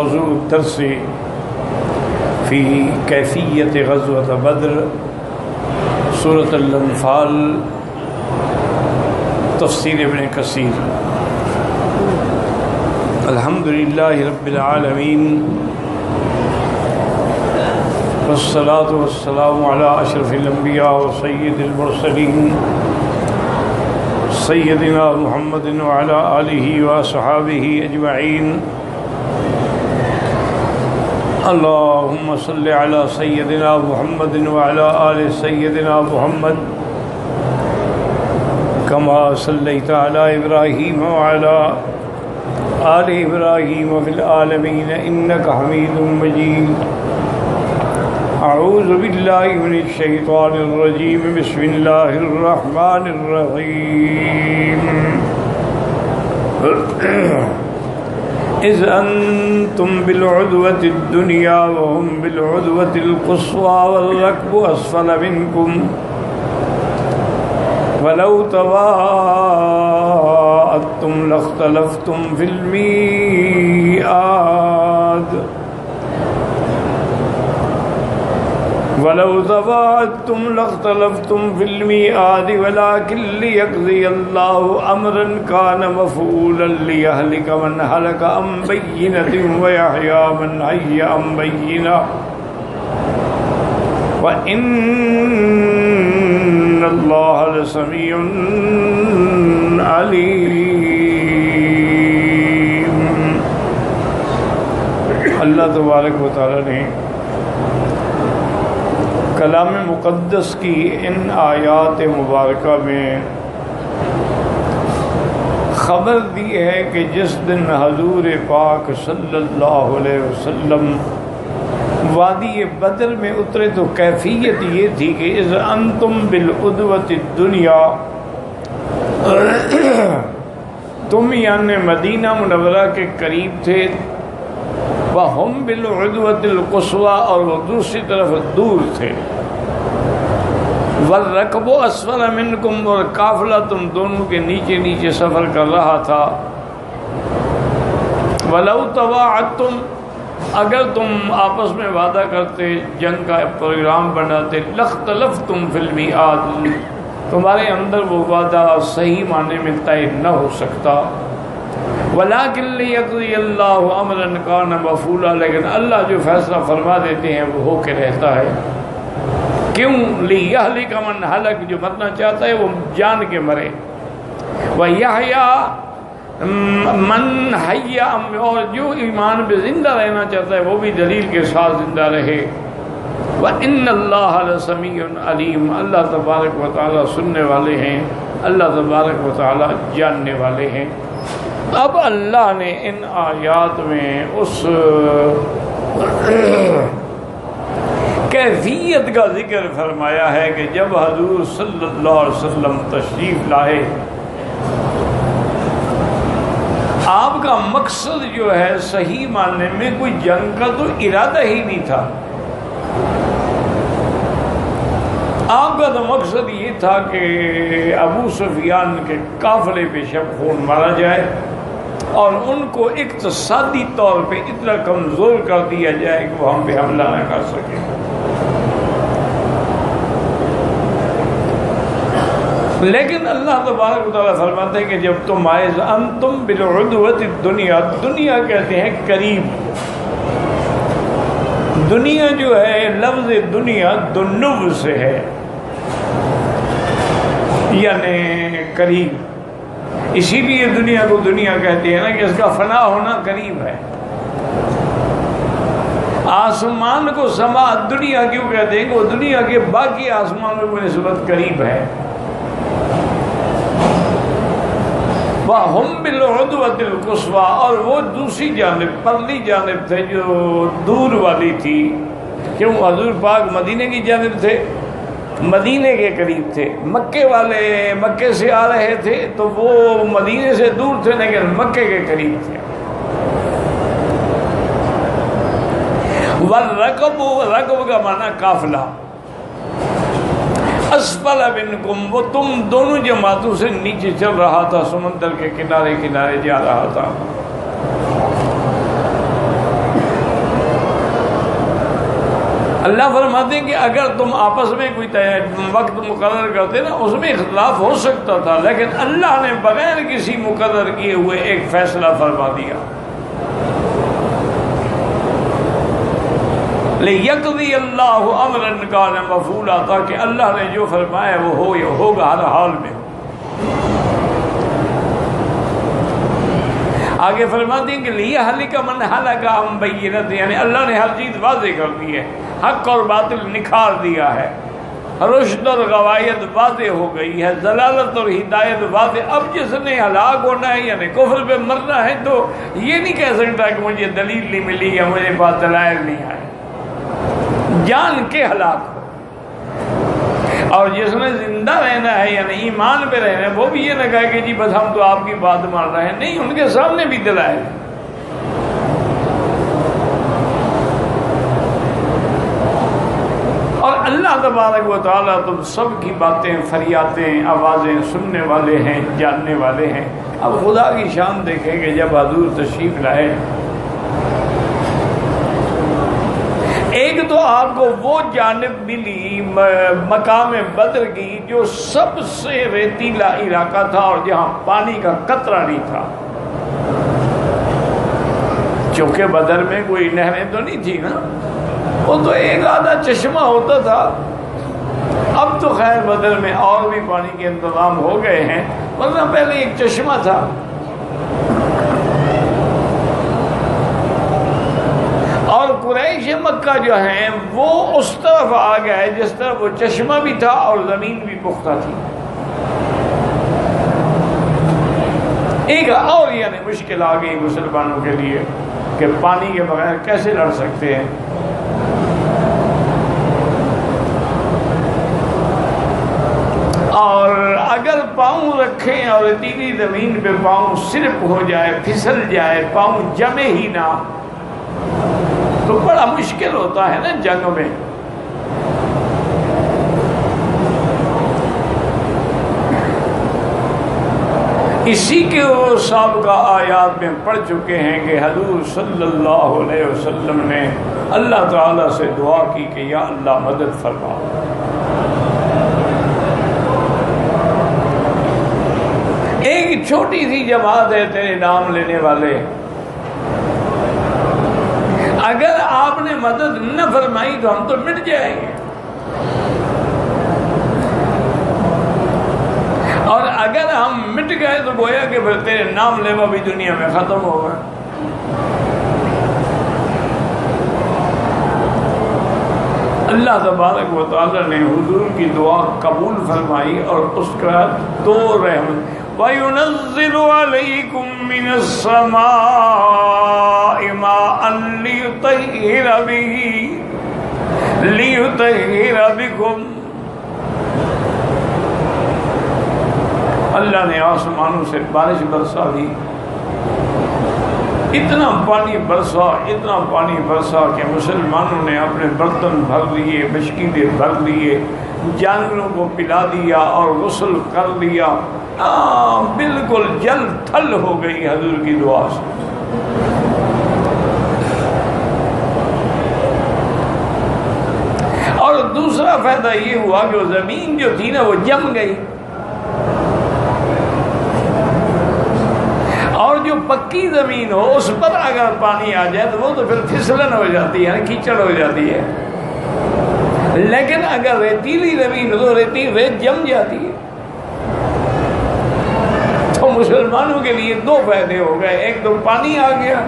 موضوع الدرس فی کیفیت غزوۃ بدر سورۃ الانفال تفسیر ابن کثیر۔ الحمدللہ رب العالمین والصلاة والسلام علی اشرف الانبیاء و سید المرسلین سیدنا محمد وعلی آلہ وصحابہ اجمعین۔ اللہم صل علی سیدنا محمد وعلی آل سیدنا محمد کما صلیت علی ابراہیم وعلی آل ابراہیم فی العالمین انک حمید مجید۔ اعوذ باللہ من الشیطان الرجیم بسم اللہ الرحمن الرحیم۔ اذ انتم بالعدوۃ الدنیا وهم بالعدوۃ القصوى والركب اسفل منکم ولو تواعدتم لاختلفتم فی المیعاد ولكن ليقضي الله أمرا كان مفعولا ليهلك من هلك عن بينة ويحيى من حي عن بينة وإن الله لسميع عليم۔ اللہ تبارک و تعالی نے کلام مقدس کی ان آیات مبارکہ میں خبر دی ہے کہ جس دن حضور پاک صلی اللہ علیہ وسلم وادی بدر میں اترے تو کیفیت یہ تھی کہ اذ انتم بالعدوۃ الدنیا، تم یعنی مدینہ منورہ کے قریب تھے، وَهُمْ بِالْعُدْوَةِ الْقُصْوَىٰ اور وہ دوسری طرف دور تھے، وَالرَّكْبُ أَسْفَلَ مِنْكُمْ اور قافلہ تم دونوں کے نیچے نیچے سفر کر رہا تھا، وَلَوْ تَوَاعَدْتُمْ اگر تم آپس میں وعدہ کرتے، جنگ کا پروگرام بناتے، لَاخْتَلَفْتُمْ فِي الْمِيعَادِ تمہارے اندر وہ وعدہ صحیح معنی میں طے نہ ہو سکتا، وَلَكِنْ لِيَقْضِيَ اللَّهُ أَمْرًا كَانَ مَفْعُولًا لیکن اللہ جو فیصلہ فرما دیتے ہیں وہ ہو کے رہتا ہے۔ کیوں؟ لِيَهْلِكَ مَنْ هَلَكَ جو مرنا چاہتا ہے وہ جان کے مرے، وَيَحْيَى مَنْ حَيَّ اور جو ایمان پہ زندہ رہنا چاہتا ہے وہ بھی دلیل کے ساتھ زندہ رہے۔ وَإِنَّ اللَّهَ لَسَمِيعٌ عَلِيمٌ اللہ تبارک و تعالی سننے والے ہیں، اللہ تبارک و تعالی جاننے والے ہیں۔ اب اللہ نے ان آیات میں اس کیفیت کا ذکر فرمایا ہے کہ جب حضور صلی اللہ علیہ وسلم تشریف لائے، آپ کا مقصد جو ہے صحیح معنی میں کوئی جنگ کا تو ارادہ ہی نہیں تھا، آپ کا تو مقصد یہ تھا کہ ابو سفیان کے قافلے پہ شب خون مارا جائے اور ان کو اقتصادی طور پہ اتنا کمزور کر دیا جائے کہ وہ ہم پہ حملہ نہ کر سکے۔ لیکن اللہ تبارک و تعالیٰ فرماتے ہیں کہ جب تم آئے انتم بالعدوۃ الدنیا، دنیا کہتے ہیں قریب، دنیا جو ہے لفظ دنیا دنو سے ہے یعنی قریب، اسی لیے دنیا کو دنیا کہتے ہیں نا کہ اس کا فنا ہونا قریب ہے۔ آسمان کو سما دنیا کیوں کہتے ہیں کہ وہ دنیا کے باقی آسمانوں کی نسبت قریب ہے۔ وَهُمْ بِالْعُدْوَةِ الْقُصْوَىٰ اور وہ دوسری جانب پرلی جانب تھے جو دور والی تھی، کیوں حضور پاک مدینے کی جانب تھے، مدینے کے قریب تھے، مکے والے مکے سے آ رہے تھے تو وہ مدینے سے دور تھے لیکن مکے کے قریب تھے۔ وَالرَّكْبُ رَكْب کا معنی قافلہ، اسفل منکم وہ تم دونوں جماعتوں سے نیچے چل رہا تھا، سمندر کے کنارے کنارے جا رہا تھا۔ اللہ فرماتے ہیں کہ اگر تم آپس میں کوئی وقت مقرر کرتے نا، اس میں اختلاف ہو سکتا تھا، لیکن اللہ نے بغیر کسی مقرر کیے ہوئے ایک فیصلہ فرما دیا، لِيَقْضِيَ اللَّهُ أَمْرًا كَانَ مَفْعُولًا، تاکہ اللہ نے جو فرمایا وہ ہو یا ہوگا ہر حال میں۔ آگے فرماتے ہیں کہ لِيَهْلِكَ مَنْ هَلَكَ عَنْ بَيِّنَةٍ، یعنی اللہ نے ہر چیز واضح کر دی ہے، حق اور باطل نکھار دیا ہے، رشد اور غوایت واضح ہو گئی ہے، ضلالت اور ہدایت واضح۔ اب جس نے ہلاک ہونا ہے یعنی کفر پہ مرنا ہے تو یہ نہیں کہہ سکتا کہ مجھے دلیل نہیں ملی یا مجھے پاس دلائل نہیں آئے، جان کے ہلاک ہو۔ اور جس نے زندہ رہنا ہے یعنی ایمان پہ رہنا ہے، وہ بھی یہ نہ کہے کہ جی بس ہم تو آپ کی بات مان رہے ہیں، نہیں، ان کے سامنے بھی دلائل۔ اور اللہ تبارک و تعالیٰ تم سب کی باتیں، فریادیں، آوازیں سننے والے ہیں، جاننے والے ہیں۔ اب خدا کی شان دیکھیں کہ جب حضور تشریف لائے، ایک تو آپ کو وہ جانب ملی مقام بدر کی جو سب سے ریتیلا علاقہ تھا اور جہاں پانی کا قطرہ نہیں تھا، چونکہ بدر میں کوئی نہریں تو نہیں تھی نا، وہ تو ایک آدھا چشمہ ہوتا تھا۔ اب تو خیر بدر میں اور بھی پانی کے انتظام ہو گئے ہیں، ورنہ پہلے ایک چشمہ تھا۔ اور قریش مکہ جو ہیں وہ اس طرف آ گئے جس طرف وہ چشمہ بھی تھا اور زمین بھی پختہ تھی۔ ایک اور یعنی مشکل آ گئی مسلمانوں کے لیے کہ پانی کے بغیر کیسے لڑ سکتے ہیں۔ اور اگر پاؤں رکھیں اور ریتیلی زمین پہ پاؤں صرف ہو جائے، پھسل جائے، پاؤں جمے ہی نہ، تو بڑا مشکل ہوتا ہے نا جنگ میں۔ اسی کے وہ سابقہ آیات میں پڑھ چکے ہیں کہ حضور صلی اللہ علیہ وسلم نے اللہ تعالیٰ سے دعا کی کہ یا اللہ مدد فرما۔ ایک چھوٹی سی جماعت ہے تیرے نام لینے والے، اگر آپ نے مدد نہ فرمائی تو ہم تو مٹ جائیں گے، اور اگر ہم مٹ گئے تو گویا کہ پھر تیرے نام لیوا بھی دنیا میں ختم ہوگا۔ اللہ تبارک و تعالی نے حضور کی دعا قبول فرمائی اور اس کا دو رحمت، وَيُنَزِّلُ عَلَيْكُم مِّنَ السَّمَاءِ مَاءً لِيُطَهِّرَ بِكُمْ، اللہ نے آسمانوں سے بارش برسا دی، اتنا پانی برسا، اتنا پانی برسا کہ مسلمانوں نے اپنے برتن بھر لیے، مشکلیں بھر لیے، جانوروں کو پلا دیا اور غسل کر لیا، بالکل جل تھل ہو گئی حضور کی دعا سے۔ اور دوسرا فائدہ یہ ہوا کہ وہ زمین جو تھی نا وہ جم گئی، اور جو پکی زمین ہو اس پر اگر پانی آ جائے تو وہ تو پھر پھسلن ہو جاتی ہے، کیچڑ ہو جاتی ہے، لیکن اگر ریتیلی زمین ہو تو ریت جم جاتی ہے۔ تو مسلمانوں کے لیے دو فائدے ہو گئے، ایک تو پانی آ گیا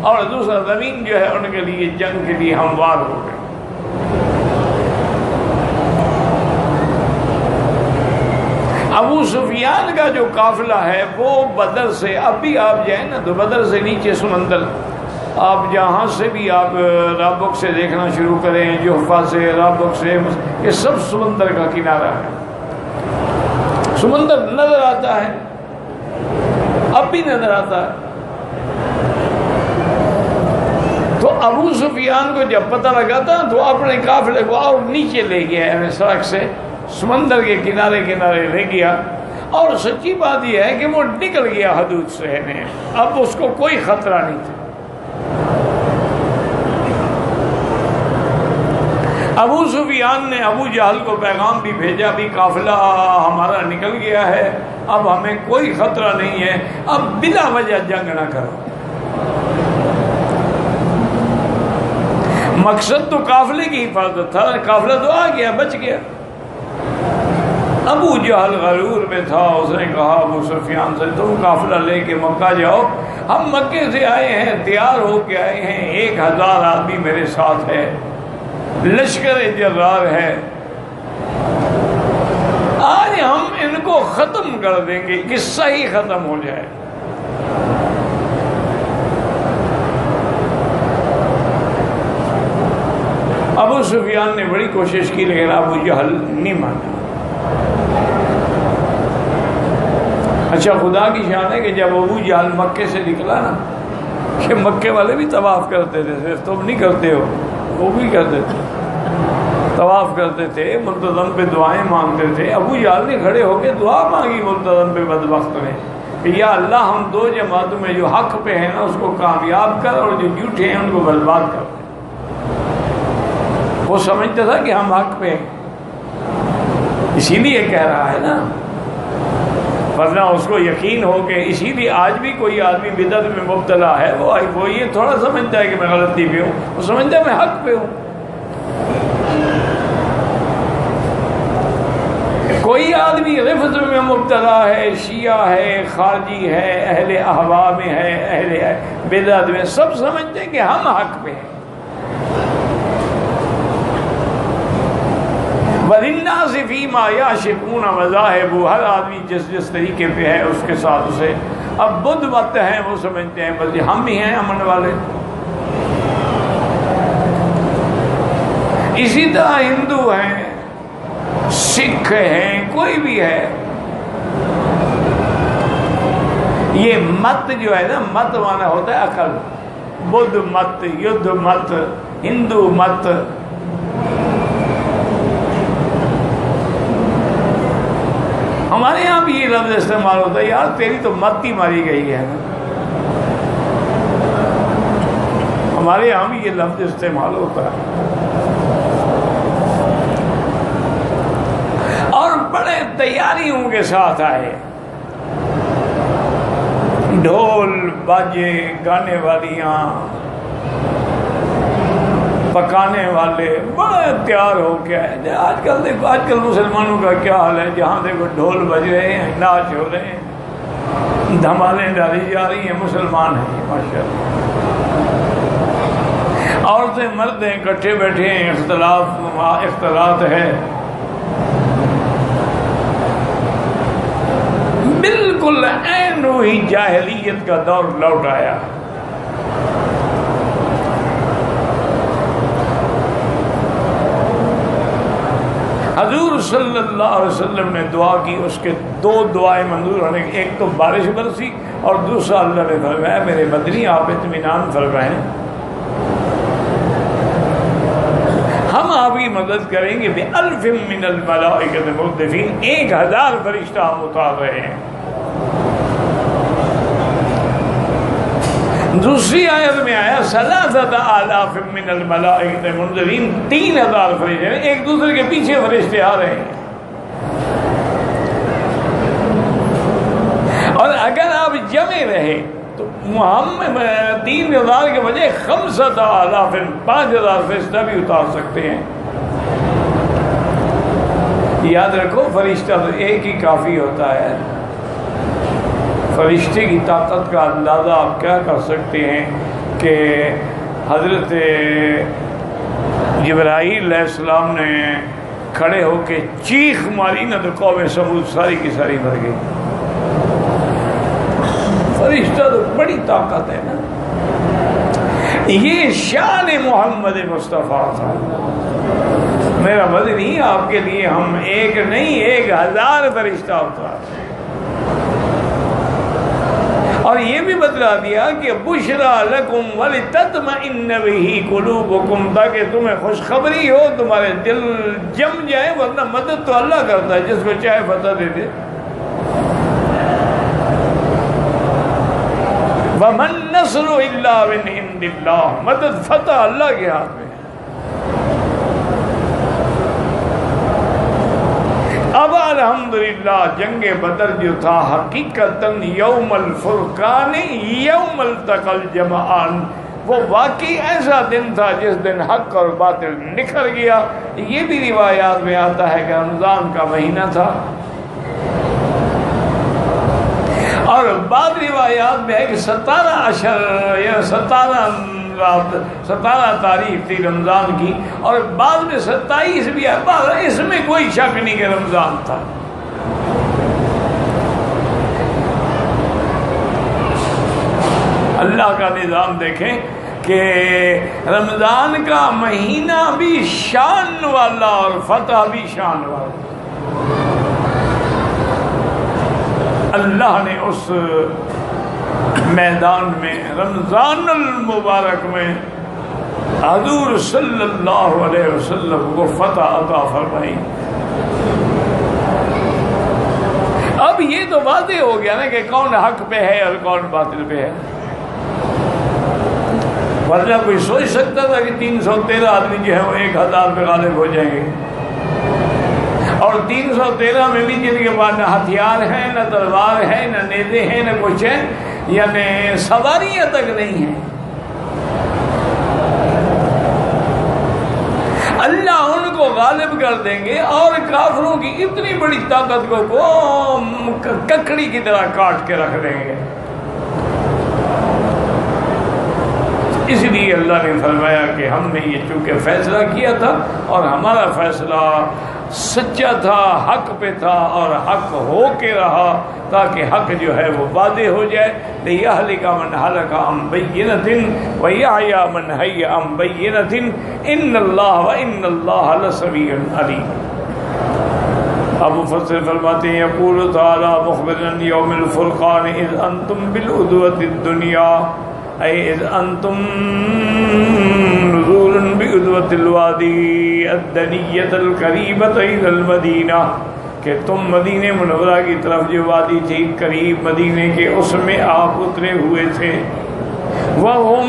اور دوسرا زمین جو ہے ان کے لیے جنگ کے لیے ہموار ہو گئی۔ ابو سفیان کا جو قافلہ ہے وہ بدر سے، اب بھی آپ جائیں نا تو بدر سے نیچے سمندر، آپ جہاں سے بھی آپ رابق سے دیکھنا شروع کریں، جوحفہ سے، رابق سے، یہ سب سمندر کا کنارہ ہے، سمندر نظر آتا ہے، اب بھی نظر آتا ہے۔ تو ابو سفیان کو جب پتہ لگا تھا تو اپنے قافلے کو اور نیچے لے گیا، یعنی سڑک سے سمندر کے کنارے لے گیا، اور سچی بات یہ ہے کہ وہ نکل گیا حدود سے، اب اس کو کوئی خطرہ نہیں تھا۔ ابو سفیان نے ابو جہل کو پیغام بھی بھیجا، بھی قافلہ ہمارا نکل گیا ہے، اب ہمیں کوئی خطرہ نہیں ہے، اب بلا وجہ جنگ نہ کرو۔ مقصد تو قافلے کی حفاظت تھا، قافلہ تو آ گیا، بچ گیا۔ ابو جہل غرور میں تھا، اس نے کہا ابو سفیان سے تم قافلہ لے کے مکہ جاؤ، ہم مکے سے آئے ہیں، تیار ہو کے آئے ہیں، 1000 آدمی میرے ساتھ ہے، لشکر جرار ہے، آج ہم ان کو ختم کر دیں گے، قصہ ہی ختم ہو جائے۔ ابو سفیان نے بڑی کوشش کی لیکن ابو جہل نہیں مانا۔ اچھا خدا کی شان ہے کہ جب ابو جہل مکے سے نکلا نا، کہ مکے والے بھی طواف کرتے تھے، صرف تم نہیں کرتے ہو، وہ بھی کرتے تھے، طواف کرتے تھے، منتظم پہ دعائیں مانگتے تھے۔ ابو جہل نے کھڑے ہو کے دعا مانگی منتظم پہ بدبخت نے کہ یا اللہ ہم دو جماعتوں میں جو حق پہ ہیں نا اس کو کامیاب کر، اور جو جھوٹے ہیں ان کو برباد کر۔ وہ سمجھتا تھا کہ ہم حق پہ ہیں، اسی لیے کہہ رہا ہے نا، ورنہ اس کو یقین ہو کہ اسی لیے آج بھی کوئی آدمی بدعت میں مبتلا ہے، وہ یہ تھوڑا سمجھتا ہے کہ میں غلطی پہ ہوں، وہ سمجھتا ہے میں حق پہ ہوں۔ کوئی آدمی رفض میں مبتلا ہے، شیعہ ہے، خارجی ہے، اہل احوا میں ہے، اہل بدعت میں، سب سمجھتے ہیں کہ ہم حق پہ ہیں۔ وَلِلنَّاسِ فِيمَا يَعْشِقُونَ مَذَاهِبُ، ہر آدمی جس طریقے پہ ہے اس کے ساتھ اسے اب بدھ مت ہیں، وہ سمجھتے ہیں بس ہم ہی ہیں امن والے۔ اسی طرح ہندو ہیں، سکھ ہیں، کوئی بھی ہے، یہ مت جو ہے نا، مت مانا ہوتا ہے عقل، بدھ مت، یدھ مت، ہندو مت، ہمارے یہاں بھی یہ لفظ استعمال ہوتا ہے، یار تیری تو مت ہی ماری گئی ہے نا، ہمارے یہاں بھی یہ لفظ استعمال ہوتا ہے۔ اور بڑے تیاریوں کے ساتھ آئے، ڈھول باجے، گانے والیاں، پکانے والے، بڑے تیار ہو کے آئے۔ آج کل دیکھو، آج کل مسلمانوں کا کیا حال ہے، جہاں دیکھو ڈھول بج رہے ہیں، ناچ ہو رہے ہیں، دھمالیں ڈالی جا رہی ہیں، مسلمان ہیں ماشاءاللہ۔ عورتیں مرد ہیں اکٹھے بیٹھے ہیں، اختلاط ہے، بالکل عین وہی جاہلیت کا دور لوٹ آیا۔ حضور صلی اللہ علیہ وسلم نے دعا کی، اس کے 2 دعائیں منظور ہونے کی، ایک تو بارش برسی اور دوسرا اللہ نے فرمایا میرے مدنی آپ اطمینان فرمائیں، ہم آپ کی مدد کریں گے بِأَلْفٍ مِّنَ الْمَلَائِكَةِ مُرْدِفِينَ، 1000 فرشتہ ہم اتار رہے ہیں۔ دوسری آیت میں آیا ثلاثۃ آلاف من الملائکۃ منذرین، 3000 فرشتے، ایک دوسرے کے پیچھے فرشتے آ رہے ہیں۔ اور اگر آپ جمع رہے تو محمد 3000 کے بجائے 5000 5000 فرشتہ بھی اتار سکتے ہیں۔ یاد رکھو فرشتہ تو ایک ہی کافی ہوتا ہے۔ فرشتے کی طاقت کا اندازہ آپ کیا کر سکتے ہیں کہ حضرت جبرائیل علیہ السلام نے کھڑے ہو کے چیخ ماری نہ تو قوم سمود ساری کی ساری مر گئی۔ فرشتہ تو بڑی طاقت ہے نا، یہ شان محمد مصطفیٰ تھا۔ میرا مدنی آپ کے لیے ہم ایک نہیں 1000 فرشتہ اترا، اور یہ بھی بتلا دیا کہ بشرا لکم ولتطمئن بہ قلوبکم، تاکہ تمہیں خوشخبری ہو، تمہارے دل جم جائے، ورنہ مدد تو اللہ کرتا ہے، جس کو چاہے فتح دے دے۔ وَمَن نَّصْرُ إِلَّا مِنْ عِندِ اللَّهِ، مدد فتح اللہ کے ہاتھ میں۔ اللہ جنگ بدر جو تھا حقیقتاً یوم الفرقان یوم التقى الجمعان، وہ واقعی ایسا دن تھا جس دن حق اور باطل نکھر گیا۔ یہ بھی روایات میں آتا ہے کہ رمضان کا مہینہ تھا، اور بعض روایات میں ہے کہ 17 یا 17 تاریخ تھی رمضان کی، اور بعض میں 27 بھی ہے، اس میں کوئی شک نہیں کہ رمضان تھا۔ اللہ کا نظام دیکھیں کہ رمضان کا مہینہ بھی شان والا اور فتح بھی شان والا۔ اللہ نے اس میدان میں رمضان المبارک میں حضور صلی اللہ علیہ وسلم کو فتح عطا فرمائی۔ اب یہ تو واضح ہو گیا نا کہ کون حق پہ ہے اور کون باطل پہ ہے، ورنہ کوئی سوچ سکتا تھا کہ 313 آدمی جو ہے وہ 1000 پہ غالب ہو جائیں گے، اور 313 میں بھی جن کے پاس نہ ہتھیار ہیں، نہ تلوار ہے، نہ نیزے ہیں، نہ کچھ ہے، یعنی سواریاں تک نہیں ہیں۔ اللہ ان کو غالب کر دیں گے اور کافروں کی اتنی بڑی طاقت کو ککڑی کی طرح کاٹ کے رکھ دیں گے۔ اس لیے اللہ نے فرمایا کہ ہم نے یہ چونکہ فیصلہ کیا تھا اور ہمارا فیصلہ سچا تھا، حق پہ تھا اور حق ہو کے رہا، تاکہ حق جو ہے وہ واضح ہو جائے۔ لِيَهْلِكَ مَنْ هَلَكَ عَنْ بَيِّنَةٍ وَيَحْيَىٰ مَنْ حَيَّ عَنْ بَيِّنَةٍ إِنَّ اللَّهَ وَإِنَّ اللَّهَ لَسَمِيعٌ عَلِيمٌ۔ اب مفسر فرماتے ہیں یقول تعالیٰ مخبراً یوم الفرقان اذ انتم بالعدوۃ الدنیا، اے اذ انتم نزول بعدوۃ الوادی الدنیۃ القریبۃ الی المدینہ، کہ تم مدینہ منورہ کی طرف جو وادی تھی قریب مدینے کے، اس میں آپ اترے ہوئے تھے۔ وَهُمْ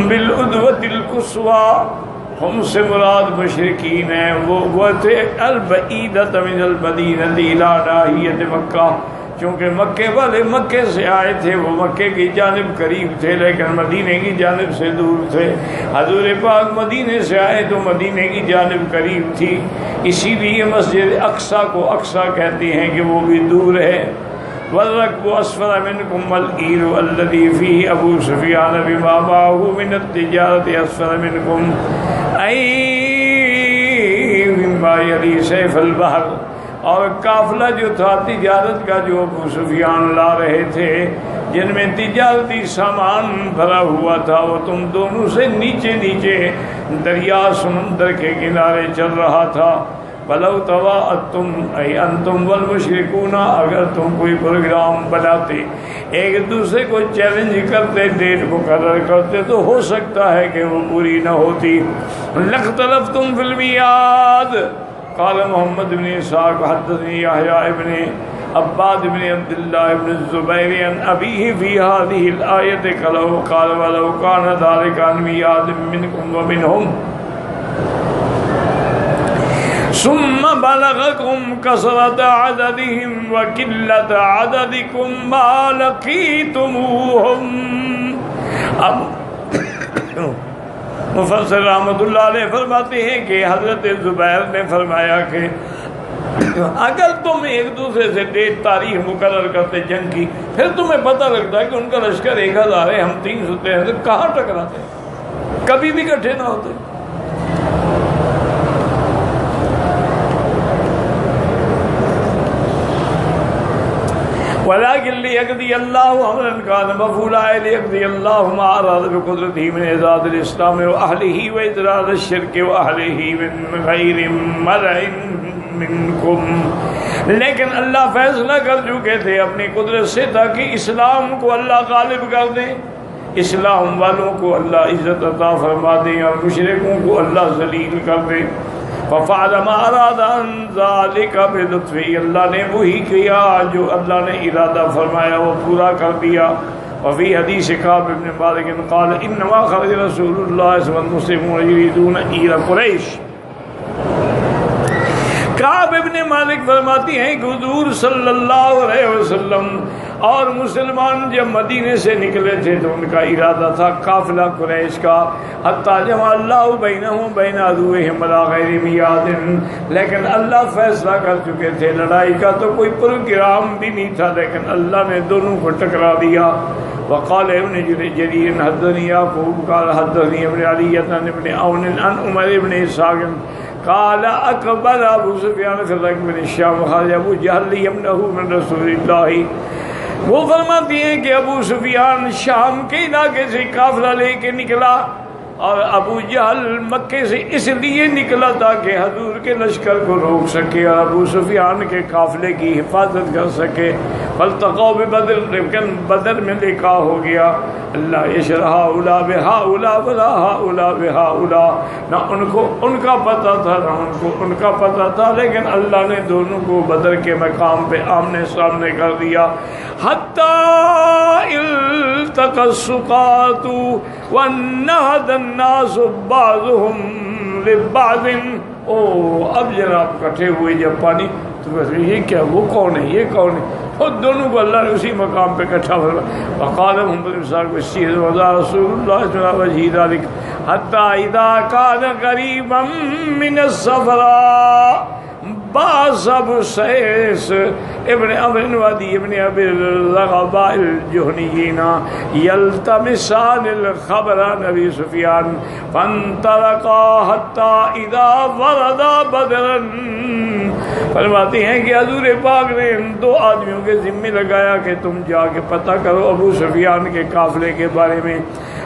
بِالْعُدْوَةِ الْقُصْوَىٰ، ہم سے مراد مشرکین ہیں، وہ تھے البعیدۃ من المدینہ الی ناحیۃ مکہ، چونکہ مکے والے مکے سے آئے تھے، وہ مکے کی جانب قریب تھے لیکن مدینے کی جانب سے دور تھے۔ حضور پاک مدینے سے آئے تو مدینے کی جانب قریب تھی، اسی لیے مسجد اقصیٰ کو اقصیٰ کہتے ہیں کہ وہ بھی دور ہے۔ وَالرَّكْبُ أَسْفَلَ مِنْكُمْ وَالْإِيلُ الَّذِي فِيهِ أَبُو سُفْيَانَ بِمَا مَعَهُ مِنَ التِّجَارَةِ أَسْفَلَ مِنْكُمْ أَيْ مِمَّا يَلِي سَيْفَ الْبَحْرِ، اور قافلہ جو تھا تجارت کا جو ابو سفیان لا رہے تھے، جن میں تجارتی سامان بھرا ہوا تھا، وہ تم دونوں سے نیچے نیچے دریا سمندر کے کنارے چل رہا تھا۔ وَلَوْ تَوَاعَدْتُمْ أَيْ أَنْتُمْ وَالْمُشْرِكُونَ، اگر تم کوئی پروگرام بناتے، ایک دوسرے کو چیلنج کرتے، ڈیٹ مقرر کرتے، تو ہو سکتا ہے کہ وہ پوری نہ ہوتی۔ لَاخْتَلَفْتُمْ فِي الْمِيعَادِ، قال محمد بن اسحاق حدثني يحيى بن عباد بن عبد الله بن الزبير عن أبيه في هذه الآية قال ولو كان ذلك عن ميعاد منكم ومنهم ثم بلغكم كثرة عددهم وقلة عددكم ما لقيتموهم۔ اب مفسر رحمۃ اللہ علیہ فرماتے ہیں کہ حضرت زبیر نے فرمایا کہ اگر تم ایک دوسرے سے ڈیٹ تاریخ مقرر کرتے جنگ کی، پھر تمہیں پتہ لگتا ہے کہ ان کا لشکر 1000 ہے، ہم 313 ہیں، کہاں ٹکراتے، کبھی بھی اکٹھے نہ ہوتے۔ ولكن ليقضي الله امرا كان مفعولا، ليقضي الله ما اراد بقدرته من اعزاز الاسلام واهله واضرار الشرك واهله من غير مرع منكم، لیکن اللہ فیصلہ کر چکے تھے اپنی قدرت سے تاکہ اسلام کو اللہ غالب کر دے، اسلام والوں کو اللہ عزت عطا فرما دے اور مشرکوں کو اللہ ذلیل کر دے۔ فَفَعَلَ مَا أَرَادَ عَنْ ذَلِكَ بِلُطْفِهِ، اللہ نے وہی کیا جو اللہ نے ارادہ فرمایا، وہ پورا کر دیا۔ وفي حديث كعب بن مالك قال إنما خرج رسول الله صلى الله عليه وسلم والمسلمون يريدون إلى قريش، کعب ابن مالک فرماتی ہیں کہ حضور صلی اللہ علیہ وسلم اور مسلمان جب مدینے سے نکلے تھے تو ان کا ارادہ تھا قافلہ قریش کا، حتیٰ جمع اللہ بینہم بین عدوہم علی غیر میعاد، لیکن اللہ فیصلہ کر چکے تھے لڑائی کا، تو کوئی پروگرام بھی نہیں تھا، لیکن اللہ نے دونوں کو ٹکرا دیا۔ وقال ابن جریر حدثني يعقوب قال حدثني ابن علی عن ابن عون عن عمر ابن اسحاق قال اقبل ابو سفیان فی الرکب من الشام وخرج ابو جہل یمنعه من رسول اللہ۔ وہ فرماتی ہیں کہ ابو سفیان شام کے علاقے سے قافلہ لے کے نکلا، اور ابو جہل مکے سے اس لیے نکلا تاکہ حضور کے لشکر کو روک سکے اور ابو سفیان کے قافلے کی حفاظت کر سکے۔ فالتقوا ببدر، لیکن بدر میں لقاء ہو گیا۔ اللہ یشرح ہؤلاء بہؤلاء ولا ہؤلاء بہؤلاء، نہ ان کا پتہ تھا نہ ان کا پتہ تھا، لیکن اللہ نے دونوں کو بدر کے مقام پہ آمنے سامنے کر دیا۔ حتی التقى السقاة وانہد الناس بعضهم لبعض۔ اب جناب کٹھے ہوئے جب پانی تو بس یہ کیا، وہ کون ہے، یہ کون ہے، اور دونوں کو اللہ نے اسی مقام پہ اکٹھا فرمایا۔ وقال محمد بن اسحاق والسیر وضع رسول اللہ صلی اللہ علیہ وسلم ذلك حتى اذا كان قريبا من الصفراء بعث ابو سیس ابن عمرو وادی ابن ابی الرغباء الجہنیین یلتمسان الخبر عن ابی سفیان فانطلقا حتی اذا وردا بدرا۔ فرماتی ہیں کہ حضور پاک نے ان دو آدمیوں کے ذمہ لگایا کہ تم جا کے پتہ کرو ابو سفیان کے قافلے کے بارے میں۔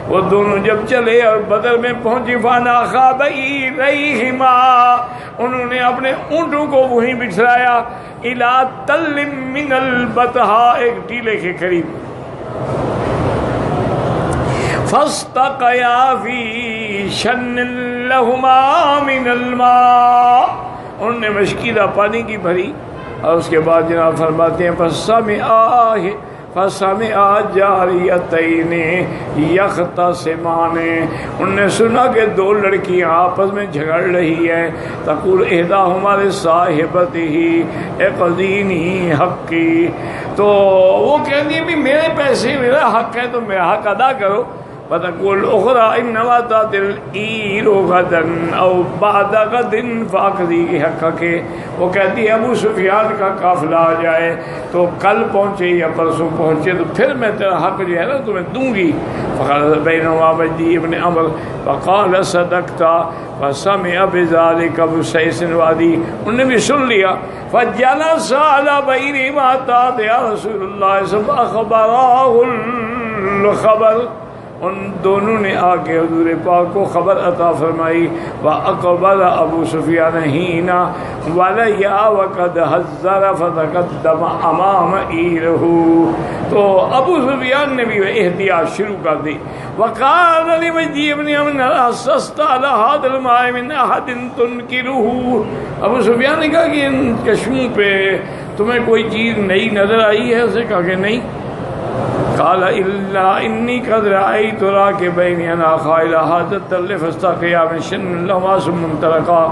وہ دونوں جب چلے اور بدر میں پہنچی فَنَاخَا بَئِرَيْهِمَا، انہوں نے اپنے اونٹوں کو وہیں بٹھرایا، إِلَىٰ تَلٍ مِّنَ الْبَطْحَاء، ایک ٹیلے کے قریب۔ فَاسْتَقَيَا فِي شَنٍّ لَهُمَا مِنَ الْمَاءِ، انہوں نے مشکیزہ پانی کی بھری، اور اس کے بعد جناب فرماتے ہیں فَسَمِعَا جَارِيَتَيْنِ يَخْتَصِمَانِ، انہوں نے سنا کہ دو لڑکیاں آپس میں جھگڑ رہی ہیں۔ تقول احداہما لصاحبتہ اقضینی حقی، تو وہ کہتی ہے بھی میرے پیسے میرا حق ہے تو میرا حق ادا کرو۔ وتقول اخرى انما تأتي العير غدا او بعد غد فاقضي حقك، وہ کہتی ہے ابو سفیان کا قافلہ آ جائے تو کل پہنچے یا پرسوں پہنچے تو پھر میں تیرا حق جو ہے نا تمہیں دوں گی۔ فقال بينهما مجدي ابن عمرو فقال صدقت فسمع بذلك ابو سیس وادی، انہوں نے بھی سن لیا۔ فجلس على بئر ما تأتي رسول الله صلى الله عليه وسلم اخبره الخبر، ان دونوں نے آ کے حضور پاک کو خبر عطا فرمائی۔ وَأَقْبَلَ أَبُو سُفْيَانَ حِينَ وَلَيَّا وَقَدْ حَذَّرَ فَتَقَدَّمَ أَمَامَ عِيرِهِ، تو ابو سفیان نے بھی احتیاط شروع کر دی۔ وَقَالَ لِمَجْدِي بْنِ عَمْرٍ أَحْسَسْتَ عَلَى هَذَا الْمَاءِ مِنْ أَحَدٍ تُنْكِرُهُ، ابو سفیان نے کہا کہ ان چشموں پہ تمہیں کوئی چیز نئی نظر آئی ہے؟ اسے کہا کہ نہیں۔ قال الا انی قد رأیت راکبین اناخا الى هذا التل فاستقیا من شن لهما ثم انطلقا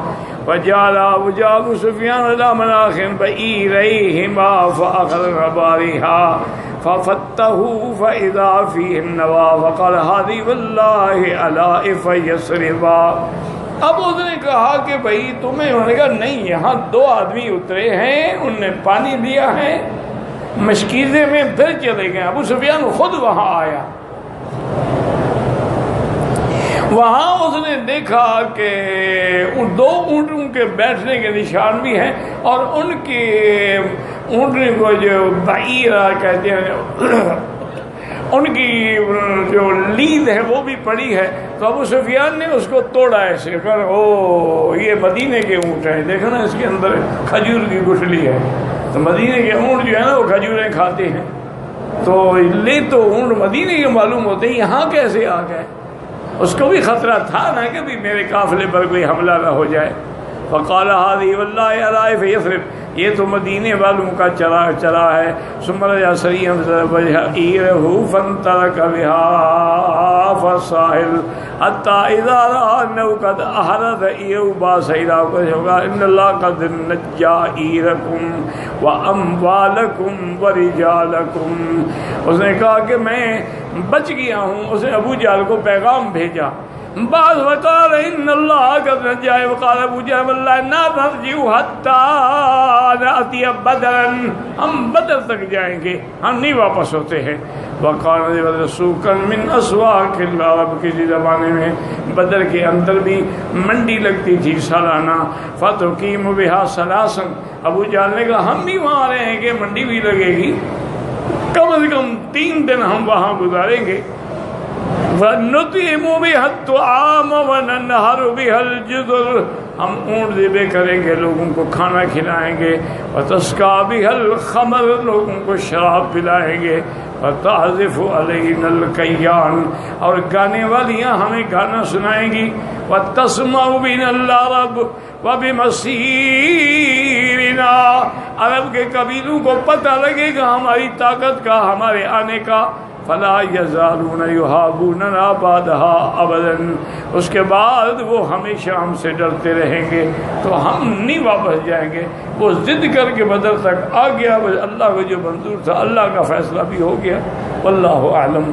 وجعل ابو سفیان على مناخ بئیرہما فاخذ بارها ففتحوا فاذا فيه النوى فقال هذه والله علائف یثربا۔ اب اس نے کہا کہ بھائی تمہیں، انہوں نے کہا نہیں، یہاں دو آدمی اترے ہیں، انہوں نے پانی دیا ہے، مشکیزے میں پھر چلے گئے۔ ابو سفیان خود وہاں آیا، وہاں اس نے دیکھا کہ ان دو اونٹوں کے بیٹھنے کے نشان بھی ہیں، اور ان کے اونٹنے کو جو بعیرہ کہتے ہیں ان کی جو لید ہے وہ بھی پڑی ہے۔ تو ابو سفیان نے اس کو توڑا ایسے کر، او یہ مدینے کے اونٹ ہیں، دیکھو نا اس کے اندر کھجور کی گٹھلی ہے، تو مدینے کے اونٹ جو ہے نا وہ کھجوریں کھاتے ہیں، تو لے تو اونٹ مدینے کے معلوم ہوتے ہیں، یہاں کیسے آ گئے؟ اس کو بھی خطرہ تھا نا کہ بھی میرے قافلے پر کوئی حملہ نہ ہو جائے۔ فقال هذه والله علائف یثرب، یہ تو مدینے والوں کا چلا چلا ہے. سمر یا سریم ایرہو فانطلق بہا فالساحل حتی اذا رأى انه قد احرز ایوباس الى ہوگا ان اللہ قد نجا ایرکم واموالکم ورجالکم. اس نے کہا کہ میں بچ گیا ہوں. اس نے ابو جہل کو پیغام بھیجا. بعض وقال ان اللہ قد نجا وقال ابو جہل اللہ لا نرجع حتی نأتی بدرا. ہم بدر تک جائیں گے, ہم نہیں واپس ہوتے ہیں. وقال سوقا من اسواق العرب, کسی زمانے میں بدر کے اندر بھی منڈی لگتی تھی سالانہ. فتقیم بہا ثلاثا. ابو جہل نے کہا ہم بھی وہاں رہیں گے, منڈی بھی لگے گی, کم از کم 3 دن ہم وہاں گزاریں گے. وَنُطْعِمُ بِهَا الطَّعَامَ وَنَنْهَرُ بِهَا الْجُزُرَ. ہم اونٹ ذبح کریں گے, لوگوں کو کھانا کھلائیں گے. وَتَسْقَىٰ بِهَا الْخَمْرُ, لوگوں کو شراب پلائیں گے. وَتَعْزِفُ عَلَيْنَا الْكَيَّانُ, اور گانے والیاں ہمیں گانا سنائیں گی. وَتَسْمَعُ بِنَا الْعَرَبُ وَبِمَصِيرِنَا, عرب کے قبیلوں کو پتہ لگے گا ہماری طاقت کا, ہمارے آنے کا. فلا یزالون یہابوننا بعدها ابدا, اس کے بعد وہ ہمیشہ ہم سے ڈرتے رہیں گے, تو ہم نہیں واپس جائیں گے. وہ ضد کر کے بدر تک آ گیا. اللہ کو جو منظور تھا اللہ کا فیصلہ بھی ہو گیا. واللہ اعلم.